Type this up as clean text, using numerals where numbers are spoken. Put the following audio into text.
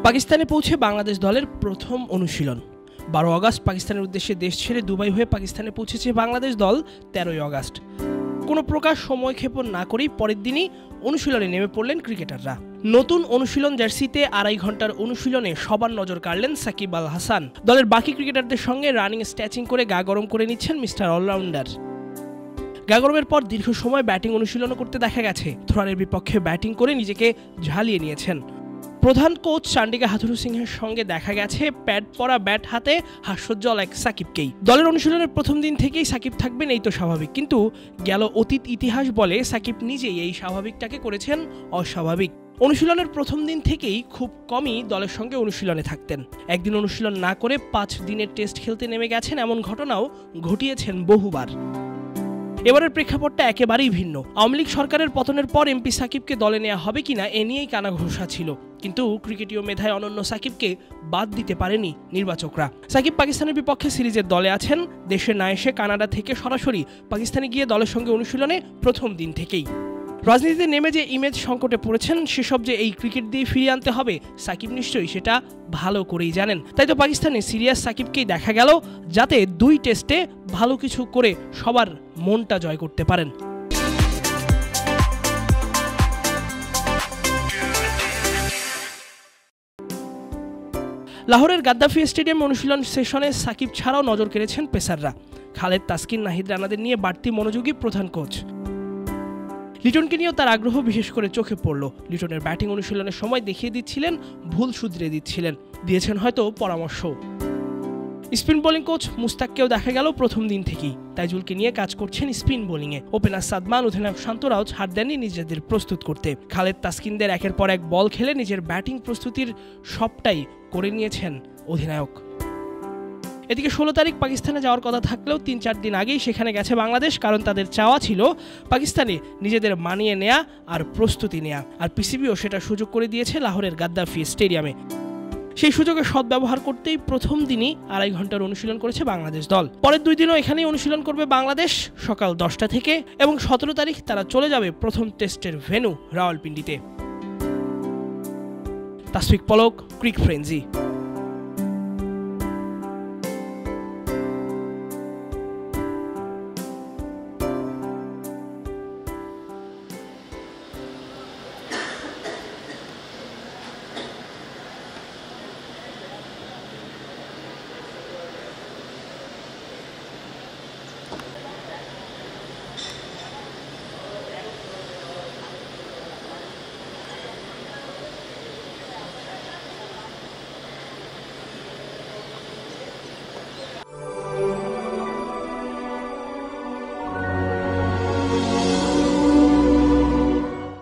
পাকিস্তানে পৌঁছে বাংলাদেশ দলের প্রথম অনুশীলন। 12 আগস্ট পাকিস্তানের উদ্দেশ্যে দেশ ছেড়ে দুবাই হয়ে পাকিস্তানে পৌঁছেছে বাংলাদেশ দল 13 আগস্ট। কোনো প্রকার সময়ক্ষেপণ না করেই পরের দিনই অনুশীলনে নেমে পড়লেন ক্রিকেটাররা। নতুন অনুশীলন জার্সিতে 2.5 ঘন্টার অনুশীলনে সবার নজর কাড়লেন সাকিব আল হাসান। দলের বাকি ক্রিকেটারদের সঙ্গে রানিং স্ট্যাচিং করে গা গরম করে নিচ্ছেন মিস্টার অলরাউন্ডার। গা গরমের পর দীর্ঘ সময় ব্যাটিং অনুশীলনও করতে দেখা গেছে। থ্রোয়ারের বিপক্ষে ব্যাটিং করে নিজেকে ঝালিয়ে নিয়েছেন। প্রধান কোচ চান্ডিকা হাথুরু সিংহের সঙ্গে দেখা গেছে প্যাড পরা ব্যাট হাতে হাস্যোজ্জ্বল এক সাকিবকেই। দলের অনুশীলনের প্রথম দিন থেকেই সাকিব থাকবেন এই তো স্বাভাবিক, কিন্তু গেল অতীত ইতিহাস বলে সাকিব নিজেই এই স্বাভাবিকটাকে করেছেন অস্বাভাবিক। অনুশীলনের প্রথম দিন থেকেই খুব কমই দলের সঙ্গে অনুশীলনে থাকতেন। একদিন অনুশীলন না করে 5 দিনের টেস্ট খেলতে নেমে গেছেন, এমন ঘটনাও ঘটিয়েছেন বহুবার। এবারের প্রেক্ষাপটটা একেবারেই ভিন্ন। আওয়ামী লীগ সরকারের পতনের পর এমপি সাকিবকে দলে নেওয়া হবে কিনা এ নিয়েই কানাঘোষা ছিল, কিন্তু ক্রিকেটীয় মেধায় অনন্য সাকিবকে বাদ দিতে পারেনি নির্বাচকরা। সাকিব পাকিস্তানের বিপক্ষে সিরিজের দলে আছেন। দেশে না এসে কানাডা থেকে সরাসরি পাকিস্তানে গিয়ে দলের সঙ্গে অনুশীলনে প্রথম দিন থেকেই। রাজনীতিতে নেমে যে ইমেজ সংকটে পড়েছেন সেসব যে এই ক্রিকেট দিয়ে ফিরিয়ে আনতে হবে সাকিব নিশ্চয়ই সেটা ভালো করেই জানেন। তাই তো পাকিস্তানে সিরিয়াস সাকিবকেই দেখা গেল, যাতে 2 টেস্টে ভালো কিছু করে সবার মনটা জয় করতে পারেন। লাহোরের গাদ্দাফি স্টেডিয়াম অনুশীলন সেশনে সাকিব ছাড়াও নজর কেড়েছেন পেসাররা। খালেদ, তাসকিন, নাহিদ রানাদের নিয়ে বাড়তি মনোযোগী প্রধান কোচ। লিটনকে নিয়েও তার আগ্রহ বিশেষ করে চোখে পড়ল। লিটনের ব্যাটিং অনুশীলনের সময় দেখিয়ে দিচ্ছিলেন, ভুল শুধরে দিয়েছেন হয়তো পরামর্শ। স্পিন বোলিং কোচ মুস্তাককেও দেখা গেল প্রথম দিন থেকেই। তাইজুলকে নিয়ে কাজ করছেন স্পিন বোলিংয়ে। ওপেনার সাদমান, অধিনায়ক শান্তরাও ছাড় দেননি নিজেদের প্রস্তুত করতে। খালেদ, তাসকিনদের একের পর এক বল খেলে নিজের ব্যাটিং প্রস্তুতির সবটাই করে নিয়েছেন অধিনায়ক। এদিকে 16 তারিখ পাকিস্তানে যাওয়ার কথা থাকলেও 3-4 দিন আগেই সেখানে গেছে বাংলাদেশ, কারণ তাদের চাওয়া ছিল পাকিস্তানে নিজেদের মানিয়ে নেয়া আর প্রস্তুতি নেয়া। আর পিসিবিও সেটা সুযোগ করে দিয়েছে লাহোরের গাদ্দাফি স্টেডিয়ামে। সেই সুযোগের সদ্ব্যবহার করতেই প্রথম দিনই 2.5 ঘন্টার অনুশীলন করেছে বাংলাদেশ দল। পরের 2 দিনও এখানেই অনুশীলন করবে বাংলাদেশ সকাল 10টা থেকে, এবং 17 তারিখ তারা চলে যাবে প্রথম টেস্টের ভেন্যু রাওয়ালপিন্ডিতে। তাসফিক পলক, ক্রিক ফ্রেঞ্জি।